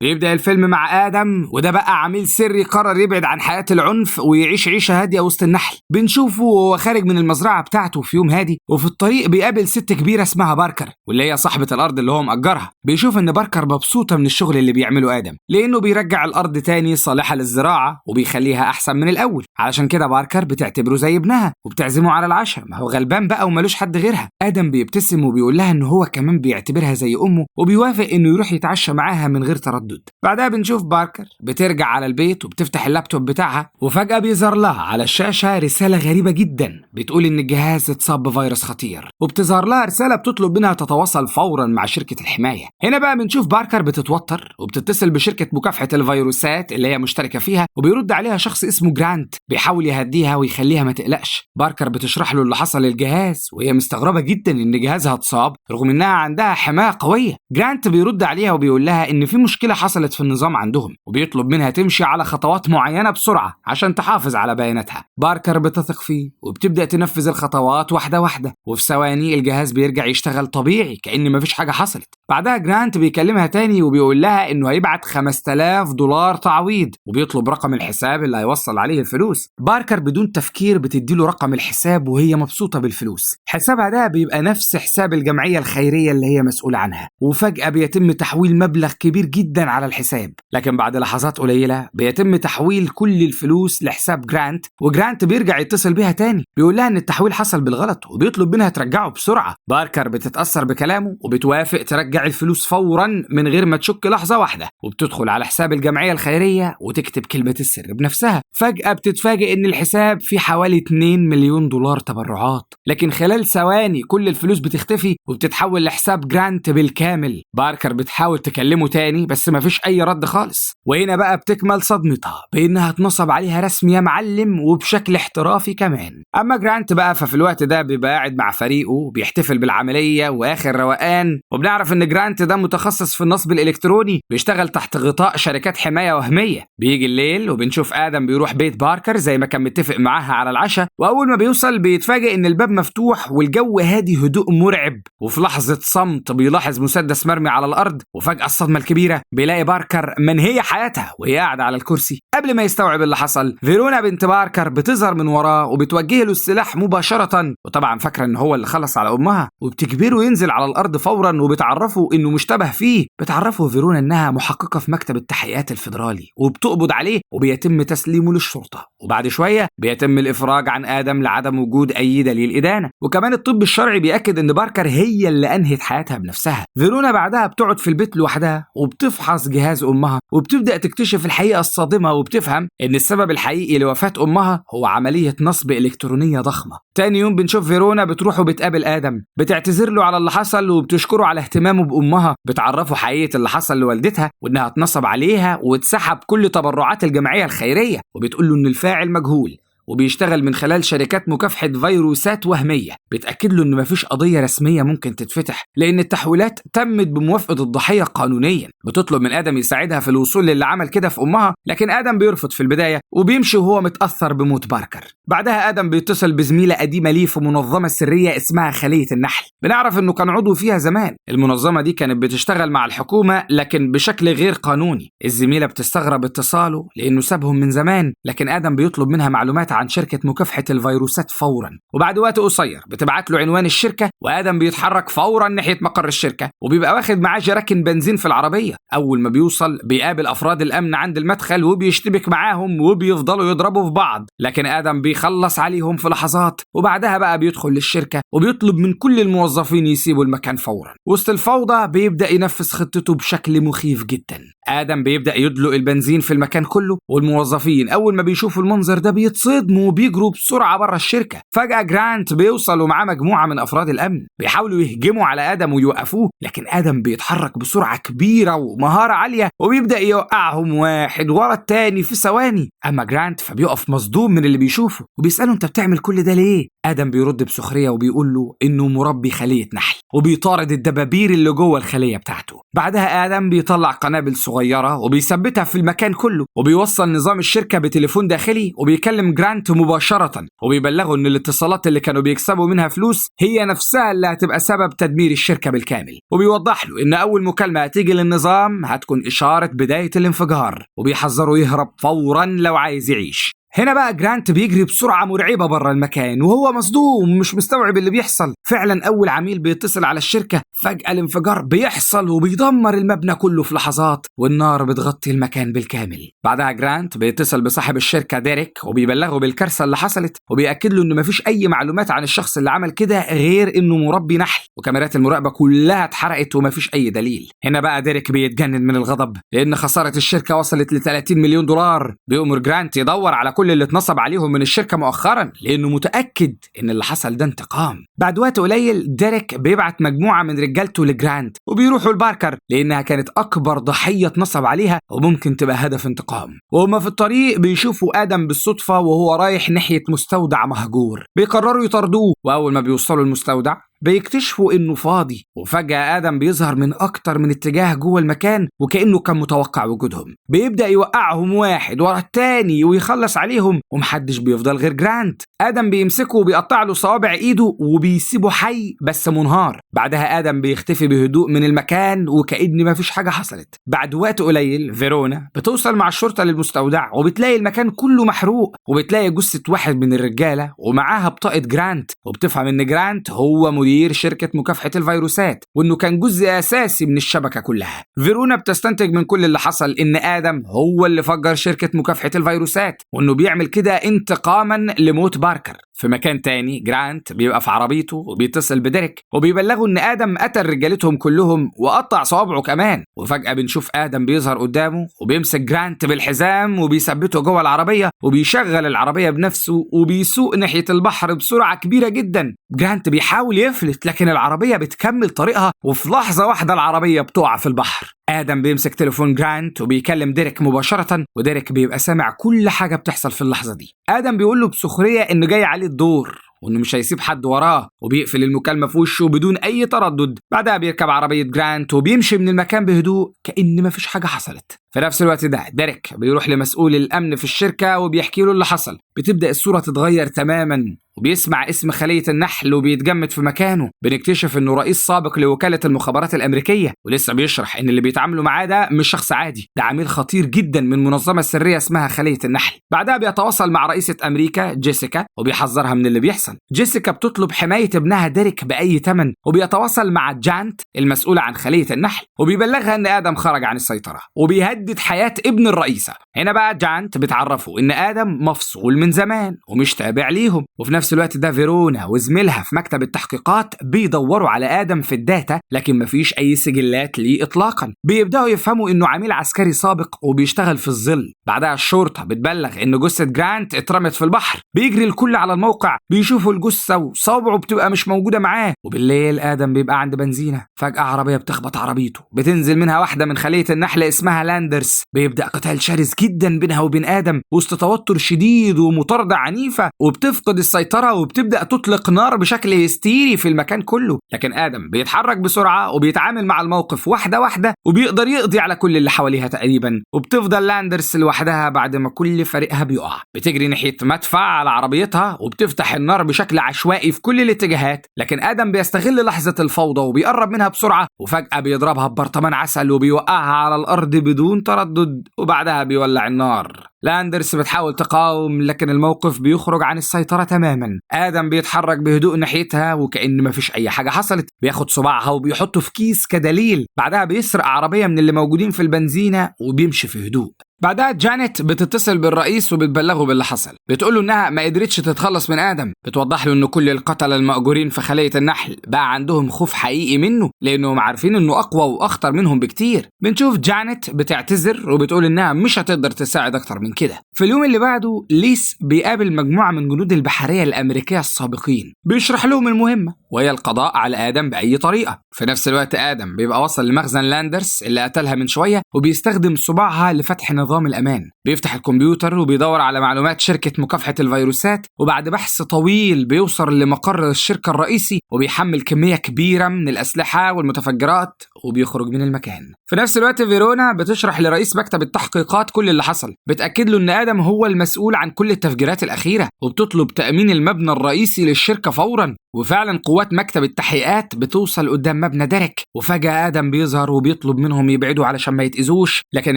بيبدأ الفيلم مع آدم، وده بقى عميل سري قرر يبعد عن حياة العنف ويعيش عيشة هادية وسط النحل. بنشوفه وهو خارج من المزرعة بتاعته في يوم هادي، وفي الطريق بيقابل ست كبيرة اسمها باركر، واللي هي صاحبة الأرض اللي هو مأجرها. بيشوف إن باركر مبسوطة من الشغل اللي بيعمله آدم، لأنه بيرجع الأرض تاني صالحة للزراعة وبيخليها أحسن من الأول. علشان كده باركر بتعتبره زي ابنها وبتعزمه على العشاء، ما هو غلبان بقى ومالوش حد غيرها. آدم بيبتسم وبيقول لها إن هو كمان بيعتبرها زي أمه، وبيوافق إنه يروح يتعشى معاها من غير تردد. بعدها بنشوف باركر بترجع على البيت وبتفتح اللابتوب بتاعها، وفجأة بيظهر لها على الشاشة رسالة غريبة جدا بتقول إن الجهاز اتصاب بفيروس خطير، وبتظهر لها رسالة بتطلب منها تتواصل فورا مع شركة الحماية. هنا بقى بنشوف باركر بتتوتر وبتتصل بشركة مكافحة الفيروسات اللي هي مشتركة فيها، وبيرد عليها شخص اسمه جرانت بيحاول يهديها ويخليها ما تقلقش. باركر بتشرح له اللي حصل للجهاز، وهي مستغربة جدا إن جهازها اتصاب رغم إنها عندها حماية قوية. جرانت بيرد عليها وبيقول لها إن في مشكلة حصلت في النظام عندهم، وبيطلب منها تمشي على خطوات معينة بسرعة عشان تحافظ على بياناتها. باركر بتثق فيه وبتبدأ تنفذ الخطوات واحدة واحدة، وفي ثواني الجهاز بيرجع يشتغل طبيعي كأن مفيش حاجة حصلت. بعدها جرانت بيكلمها تاني وبيقول لها إنه هيبعت $5000 تعويض، وبيطلب رقم الحساب اللي هيوصل عليه الفلوس. باركر بدون تفكير بتديله رقم الحساب وهي مبسوطة بالفلوس. حسابها ده بيبقى نفس حساب الجمعية الخيرية اللي هي مسؤولة عنها، وفجأة بيتم تحويل مبلغ كبير جدا على الحساب. لكن بعد لحظات قليلة بيتم تحويل كل الفلوس لحساب جرانت، وجرانت بيرجع يتصل بيها تاني بيقول لها إن التحويل حصل بالغلط وبيطلب منها ترجعه بسرعة. باركر بتتأثر بكلامه وبتوافق ترجع الفلوس فورا من غير ما تشك لحظة واحدة، وبتدخل على حساب الجمعية الخيرية وتكتب كلمة السر بنفسها. فجأة بتتفاجئ إن الحساب فيه حوالي $2 مليون تبرعات، لكن خلال ثواني كل الفلوس بتختفي وبتتحول لحساب جرانت بالكامل. باركر بتحاول تكلمه تاني بس مفيش أي رد خالص، وهنا بقى بتكمل صدمتها بإنها اتنصب عليها رسمي يا معلم وبشكل احترافي كمان. أما جرانت بقى ففي الوقت ده بيبقى قاعد مع فريقه بيحتفل بالعملية وآخر روقان، وبنعرف إن جرانت ده متخصص في النصب الإلكتروني بيشتغل تحت غطاء شركات حماية وهمية. بيجي الليل وبنشوف آدم بيروح بيت باركر زي ما كان متفق معاها على العشاء، وأول ما بيوصل بيتفاجئ إن الباب مفتوح والجو هادي هدوء مرعب، وفي لحظة صمت بيلاحظ مسدس مرمي على الأرض، وفجأة الصدمة الكبيرة بيلاقي باركر منهية حياتها وهي قاعدة على الكرسي. قبل ما يستوعب اللي حصل فيرونا بنت باركر بتظهر من وراه وبتوجه له السلاح مباشرة، وطبعا فاكرة إن هو اللي خلص على أمها، وبتجبره ينزل على الأرض فورا وبتعرفه إنه مشتبه فيه. بتعرفه فيرونا إنها محققة في مكتب التحقيقات الفيدرالي وبتقبض عليه وبيتم تسليمه للشرطة، وبعد شوية بيتم الإفراج عن آدم لعدم وجود أي دليل إدانة. وكمان الطب الشرعي بيأكد إن باركر هي اللي أنهت حياتها بنفسها. فيرونا بعدها بتقعد في البيت لوحدها وبتفحص جهاز أمها وبتبدأ تكتشف الحقيقة الصادمة، وبتفهم إن السبب الحقيقي لوفاة أمها هو عملية نصب إلكترونية ضخمة. تاني يوم بنشوف فيرونا بتروح وبتقابل آدم، بتعتذر له على اللي حصل وبتشكره على اهتمامه بأمها، بتعرفه حقيقة اللي حصل لوالدتها وإنها اتنصب عليها واتسحب كل تبرعات الجمعية الخيرية، وبتقول له إن الفاعل مجهول وبيشتغل من خلال شركات مكافحة فيروسات وهمية. بتأكد له إن مفيش قضية رسمية ممكن تتفتح لأن التحويلات تمت بموافقة الضحية قانونيا. بتطلب من آدم يساعدها في الوصول للي عمل كده في أمها، لكن آدم بيرفض في البداية وبيمشي وهو متأثر بموت باركر. بعدها آدم بيتصل بزميلة قديمة ليه في منظمة سرية اسمها خلية النحل، بنعرف إنه كان عضو فيها زمان. المنظمة دي كانت بتشتغل مع الحكومة لكن بشكل غير قانوني. الزميلة بتستغرب اتصاله لأنه سابهم من زمان، لكن آدم بيطلب منها معلومات عن شركة مكافحة الفيروسات فورا، وبعد وقت قصير بتبعت له عنوان الشركة، وآدم بيتحرك فورا ناحية مقر الشركة وبيبقى واخد معاه جراكن بنزين في العربية. أول ما بيوصل بيقابل أفراد الأمن عند المدخل وبيشتبك معاهم وبيفضلوا يضربوا في بعض، لكن آدم بيخلص عليهم في لحظات. وبعدها بقى بيدخل للشركة وبيطلب من كل الموظفين يسيبوا المكان فورا. وسط الفوضى بيبدأ ينفذ خطته بشكل مخيف جدا. آدم بيبدأ يدلق البنزين في المكان كله، والموظفين أول ما بيشوفوا المنظر ده بيتصدموا وبيجروا بسرعة بره الشركة. فجأة جرانت بيوصل ومعاه مجموعة من أفراد الأمن بيحاولوا يهجموا على آدم ويوقفوه، لكن آدم بيتحرك بسرعة كبيرة ومهارة عالية وبيبدأ يوقعهم واحد ورا التاني في ثواني. أما جرانت فبيقف مصدوم من اللي بيشوفه وبيسأله أنت بتعمل كل ده ليه؟ آدم بيرد بسخرية وبيقول له إنه مربي خلية نحل وبيطارد الدبابير اللي جوه الخلية بتاعته. بعدها آدم بيطلع قنابل صغيرة وبيثبتها في المكان كله، وبيوصل نظام الشركة بتليفون داخلي، وبيكلم جرانت مباشرة وبيبلغه إن الاتصالات اللي كانوا بيكسبوا منها فلوس هي نفسها اللي هتبقى سبب تدمير الشركة بالكامل، وبيوضح له إن أول مكالمة هتيجي للنظام هتكون إشارة بداية الانفجار، وبيحذره يهرب فورا لو عايز يعيش. هنا بقى جرانت بيجري بسرعة مرعبة بره المكان وهو مصدوم مش مستوعب اللي بيحصل. فعلا أول عميل بيتصل على الشركة فجأة الانفجار بيحصل وبيدمر المبنى كله في لحظات، والنار بتغطي المكان بالكامل. بعدها جرانت بيتصل بصاحب الشركة ديريك وبيبلغه بالكارثة اللي حصلت، وبيأكد له إنه مفيش أي معلومات عن الشخص اللي عمل كده غير إنه مربي نحل، وكاميرات المراقبة كلها اتحرقت ومفيش أي دليل. هنا بقى ديريك بيتجنن من الغضب لأن خسارة الشركة وصلت ل 30 مليون دولار. بيأمر جرانت يدور على كل اللي اتنصب عليهم من الشركة مؤخرا لأنه متأكد إن اللي حصل ده انتقام. بعد وقت قليل ديريك بيبعت مجموعة من رجالته لجرانت وبيروحوا لباركر لأنها كانت أكبر ضحية اتنصب عليها وممكن تبقى هدف انتقام. وهما في الطريق بيشوفوا آدم بالصدفة وهو رايح ناحية مستودع مهجور، بيقرروا يطاردوه، وأول ما بيوصلوا المستودع بيكتشفوا إنه فاضي، وفجأة آدم بيظهر من أكتر من اتجاه جوه المكان وكأنه كان متوقع وجودهم. بيبدأ يوقعهم واحد ورا التاني ويخلص عليهم ومحدش بيفضل غير جرانت. آدم بيمسكه وبيقطع له صوابع إيده وبيسيبه حي بس منهار. بعدها آدم بيختفي بهدوء من المكان وكأن مفيش حاجة حصلت. بعد وقت قليل فيرونا بتوصل مع الشرطة للمستودع وبتلاقي المكان كله محروق، وبتلاقي جثة واحد من الرجالة ومعاها بطاقة جرانت، وبتفهم إن جرانت هو مدير شركة مكافحة الفيروسات وإنه كان جزء أساسي من الشبكة كلها. فيرونا بتستنتج من كل اللي حصل إن آدم هو اللي فجر شركة مكافحة الفيروسات وإنه بيعمل كده انتقاما لموت باركر. في مكان تاني جرانت بيبقى في عربيته وبيتصل بديريك وبيبلغه إن آدم قتل رجالتهم كلهم وقطع صوابعه كمان. وفجأة بنشوف آدم بيظهر قدامه وبيمسك جرانت بالحزام وبيثبته جوه العربية وبيشغل العربية بنفسه وبيسوق ناحية البحر بسرعة كبيرة جدا. جرانت بيحاول يفلت لكن العربية بتكمل طريقها وفي لحظة واحدة العربية بتقع في البحر. آدم بيمسك تليفون جرانت وبيكلم ديريك مباشرة، وديريك بيبقى سامع كل حاجة بتحصل في اللحظة دي. آدم بيقول له بسخرية إنه جاي عليه الدور وإنه مش هيسيب حد وراه، وبيقفل المكالمة في وشه بدون أي تردد. بعدها بيركب عربية جرانت وبيمشي من المكان بهدوء كأن مفيش حاجة حصلت. في نفس الوقت ده ديريك بيروح لمسؤول الأمن في الشركة وبيحكي له اللي حصل. بتبدأ الصورة تتغير تماما وبيسمع اسم خلية النحل وبيتجمد في مكانه. بنكتشف انه رئيس سابق لوكالة المخابرات الامريكية، ولسه بيشرح ان اللي بيتعاملوا معاه ده مش شخص عادي، ده عميل خطير جدا من منظمة سرية اسمها خلية النحل. بعدها بيتواصل مع رئيسة امريكا جيسيكا وبيحذرها من اللي بيحصل. جيسيكا بتطلب حماية ابنها ديريك بأي ثمن، وبيتواصل مع جانت المسؤولة عن خلية النحل وبيبلغها ان آدم خرج عن السيطرة وبيهدد حياة ابن الرئيسة. هنا بقى جانت بتعرفه ان آدم مفصول من زمان ومش تابع ليهم. وفي نفس الوقت ده فيرونا وزميلها في مكتب التحقيقات بيدوروا على آدم في الداتا لكن مفيش أي سجلات ليه إطلاقا. بيبدأوا يفهموا إنه عميل عسكري سابق وبيشتغل في الظل. بعدها الشرطة بتبلغ إن جثة جرانت اترمت في البحر. بيجري الكل على الموقع بيشوفوا الجثة وصوابعه بتبقى مش موجودة معاه. وبالليل آدم بيبقى عند بنزينة، فجأة عربية بتخبط عربيته، بتنزل منها واحدة من خلية النحل اسمها لاندرز. بيبدأ قتال شرس جدا بينها وبين آدم وسط توتر شديد ومطاردة عنيفة، وبتفقد السيطرة وبتبدأ تطلق نار بشكل هستيري في المكان كله. لكن آدم بيتحرك بسرعة وبيتعامل مع الموقف واحدة واحدة وبيقدر يقضي على كل اللي حواليها تقريبا. وبتفضل لاندرز لوحدها بعد ما كل فريقها بيقع. بتجري ناحية مدفع على عربيتها وبتفتح النار بشكل عشوائي في كل الاتجاهات، لكن آدم بيستغل لحظة الفوضى وبيقرب منها بسرعة وفجأة بيضربها ببرطمان عسل وبيوقعها على الأرض بدون تردد، وبعدها بيولع النار. لاندرز بتحاول تقاوم لكن الموقف بيخرج عن السيطرة تماما. آدم بيتحرك بهدوء ناحيتها وكأن مفيش أي حاجة حصلت، بياخد صباعها وبيحطه في كيس كدليل. بعدها بيسرق عربية من اللي موجودين في البنزينة وبيمشي في هدوء. بعدها جانيت بتتصل بالرئيس وبتبلغه باللي حصل، بتقوله انها ما قدرتش تتخلص من آدم. بتوضح له ان كل القتلة المأجورين في خلية النحل بقى عندهم خوف حقيقي منه لانهم عارفين انه اقوى واخطر منهم بكتير. بنشوف جانيت بتعتذر وبتقول انها مش هتقدر تساعد اكتر من كده. في اليوم اللي بعده ليس بيقابل مجموعة من جنود البحرية الامريكية السابقين، بيشرح لهم المهمة وهي القضاء على آدم بأي طريقة. في نفس الوقت آدم بيبقى وصل لمخزن لاندرز اللي قتلها من شوية وبيستخدم صباعها لفتح نظام الأمان. بيفتح الكمبيوتر وبيدور على معلومات شركة مكافحة الفيروسات، وبعد بحث طويل بيوصل لمقر الشركة الرئيسي وبيحمل كمية كبيرة من الأسلحة والمتفجرات وبيخرج من المكان. في نفس الوقت فيرونا بتشرح لرئيس مكتب التحقيقات كل اللي حصل، بتأكد له إن آدم هو المسؤول عن كل التفجيرات الأخيرة، وبتطلب تأمين المبنى الرئيسي للشركة فورا. وفعلا قوات مكتب التحقيقات بتوصل قدام مبنى ديريك، وفجأة آدم بيظهر وبيطلب منهم يبعدوا علشان ما يتأذوش، لكن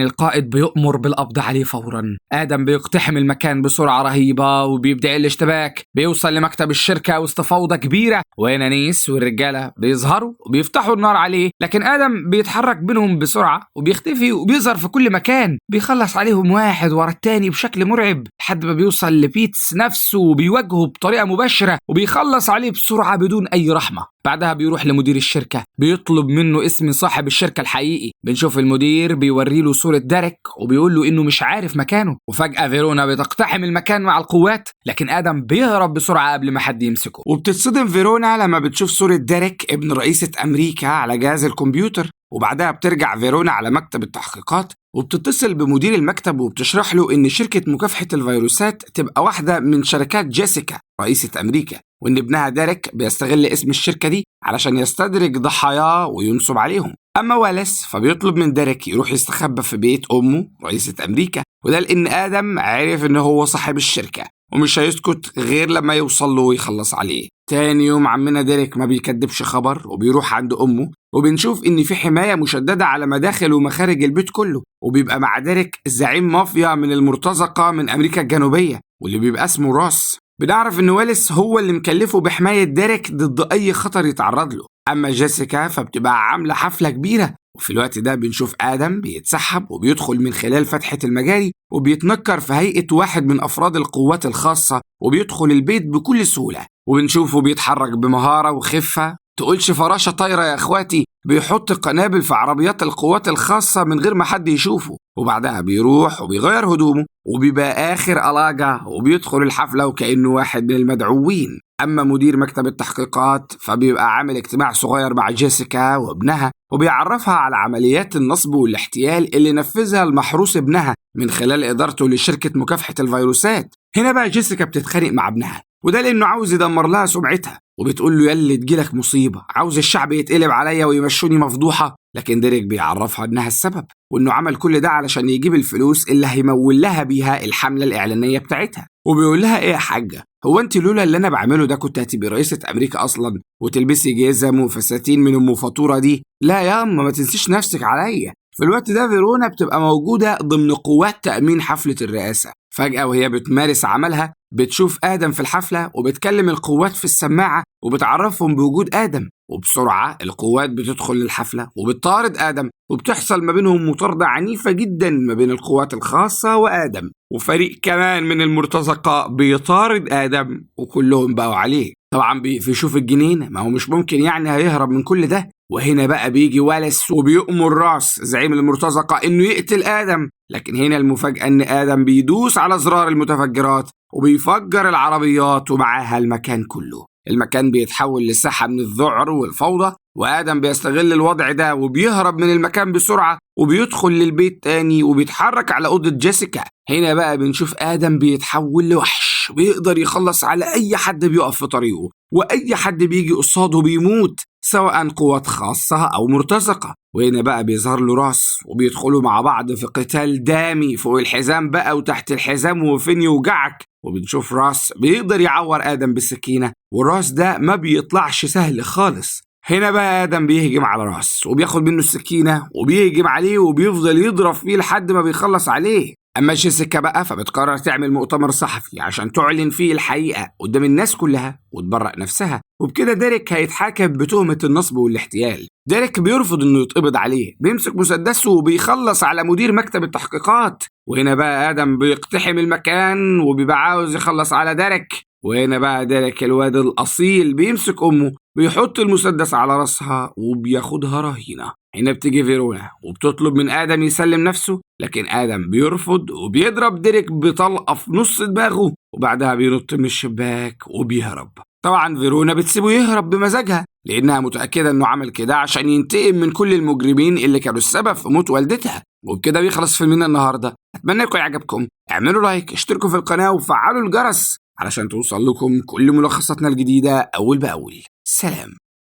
القائد بيؤمر بالقبض عليه فورا. آدم بيقتحم المكان بسرعة رهيبة وبيبدأ الاشتباك، بيوصل لمكتب الشركة وسط فوضى كبيرة، وهنا نيس والرجالة بيظهروا وبيفتحوا النار عليه، لكن آدم بيتحرك بينهم بسرعة وبيختفي وبيظهر في كل مكان، بيخلص عليهم واحد ورا التاني بشكل مرعب لحد ما بيوصل لبيتس نفسه وبيواجهه بطريقة مباشرة وبيخلص عليه بسرعة بدون أي رحمة. بعدها بيروح لمدير الشركة بيطلب منه اسم صاحب الشركة الحقيقي. بنشوف المدير بيوري له صورة ديريك وبيقول له إنه مش عارف مكانه. وفجأة فيرونا بتقتحم المكان مع القوات، لكن آدم بيهرب بسرعة قبل ما حد يمسكه. وبتتصدم فيرونا لما بتشوف صورة ديريك ابن رئيسة أمريكا على جهاز الكمبيوتر. وبعدها بترجع فيرونا على مكتب التحقيقات وبتتصل بمدير المكتب وبتشرح له إن شركة مكافحة الفيروسات تبقى واحدة من شركات جيسيكا رئيسة أمريكا، وإن ابنها ديريك بيستغل اسم الشركة دي علشان يستدرج ضحاياه وينصب عليهم. أما واليس فبيطلب من ديريك يروح يستخبى في بيت أمه رئيسة أمريكا، وده لأن آدم عرف إن هو صاحب الشركة ومش هيسكت غير لما يوصل له ويخلص عليه. تاني يوم عمنا ديريك ما بيكدبش خبر وبيروح عند أمه، وبنشوف إن في حماية مشددة على مداخل ومخارج البيت كله، وبيبقى مع ديريك زعيم مافيا من المرتزقة من أمريكا الجنوبية واللي بيبقى اسمه راس. بنعرف إن واليس هو اللي مكلفه بحماية ديريك ضد أي خطر يتعرض له. أما جيسيكا فبتبقى عاملة حفلة كبيرة، وفي الوقت ده بنشوف آدم بيتسحب وبيدخل من خلال فتحة المجاري وبيتنكر في هيئة واحد من أفراد القوات الخاصة وبيدخل البيت بكل سهولة، وبنشوفه بيتحرك بمهارة وخفة تقولش فراشة طايرة يا اخواتي. بيحط قنابل في عربيات القوات الخاصة من غير ما حد يشوفه، وبعدها بيروح وبيغير هدومه وبيبقى آخر ألاجة وبيدخل الحفلة وكأنه واحد من المدعوين. أما مدير مكتب التحقيقات فبيبقى عامل اجتماع صغير مع جيسيكا وابنها وبيعرفها على عمليات النصب والاحتيال اللي نفذها المحروس ابنها من خلال إدارته لشركة مكافحة الفيروسات. هنا بقى جيسيكا بتتخانق مع ابنها، وده لأنه عاوز يدمر لها سمعتها، وبتقول له يلي تجيلك مصيبة، عاوز الشعب يتقلب عليا ويمشوني مفضوحة. لكن ديريك بيعرفها انها السبب، وانه عمل كل ده علشان يجيب الفلوس اللي هيمول لها بيها الحملة الإعلانية بتاعتها. وبيقول لها ايه يا حاجة، هو انت لولا اللي انا بعمله ده كنت هتبقي رئيسة امريكا اصلا وتلبسي جزم وفساتين من ام فاتورة دي؟ لا يا اما ما تنسيش نفسك عليا. في الوقت ده فيرونا بتبقى موجودة ضمن قوات تأمين حفلة الرئاسة. فجأة وهي بتمارس عملها بتشوف آدم في الحفلة وبتكلم القوات في السماعة وبتعرفهم بوجود آدم، وبسرعة القوات بتدخل للحفلة وبتطارد آدم، وبتحصل ما بينهم مطاردة عنيفة جدا ما بين القوات الخاصة وآدم، وفريق كمان من المرتزقة بيطارد آدم وكلهم بقوا عليه. طبعا بيقفشوه في الجنينة، ما هو مش ممكن يعني هيهرب من كل ده. وهنا بقى بيجي واليس وبيأمر راس زعيم المرتزقة انه يقتل آدم، لكن هنا المفاجأة ان آدم بيدوس على زرار المتفجرات وبيفجر العربيات ومعاها المكان كله. المكان بيتحول لساحة من الذعر والفوضى، وآدم بيستغل الوضع ده وبيهرب من المكان بسرعة وبيدخل للبيت تاني وبيتحرك على أوضة جيسيكا. هنا بقى بنشوف آدم بيتحول لوحش ويقدر يخلص على أي حد بيقف في طريقه، وأي حد بيجي قصاده بيموت سواء قوات خاصة أو مرتزقة. وهنا بقى بيظهر له راس وبيدخلوا مع بعض في قتال دامي فوق الحزام بقى وتحت الحزام وفين يوجعك. وبنشوف راس بيقدر يعور آدم بالسكينة، والراس ده ما بيطلعش سهل خالص. هنا بقى آدم بيهجم على راس وبياخد منه السكينة وبيهجم عليه وبيفضل يضرب فيه لحد ما بيخلص عليه. أما جيسيكا بقى فبتقرر تعمل مؤتمر صحفي عشان تعلن فيه الحقيقة قدام الناس كلها وتبرأ نفسها، وبكده ديريك هيتحاكم بتهمة النصب والاحتيال. ديريك بيرفض انه يتقبض عليه، بيمسك مسدسه وبيخلص على مدير مكتب التحقيقات. وهنا بقى آدم بيقتحم المكان وبيبقى عاوز يخلص على ديريك. وهنا بقى ديريك الواد الأصيل بيمسك أمه بيحط المسدس على راسها وبياخدها رهينة. هنا بتيجي فيرونا وبتطلب من آدم يسلم نفسه، لكن آدم بيرفض وبيضرب ديريك بطلقة في نص دماغه، وبعدها بينط من الشباك وبيهرب. طبعا فيرونا بتسيبه يهرب بمزاجها لأنها متأكدة أنه عمل كده عشان ينتقم من كل المجرمين اللي كانوا السبب في موت والدتها. وبكده بيخلص فيلمنا النهاردة. أتمنى يكون عجبكم، اعملوا لايك، اشتركوا في القناة وفعلوا الجرس علشان توصل لكم كل ملخصاتنا الجديدة أول بأول. سلام.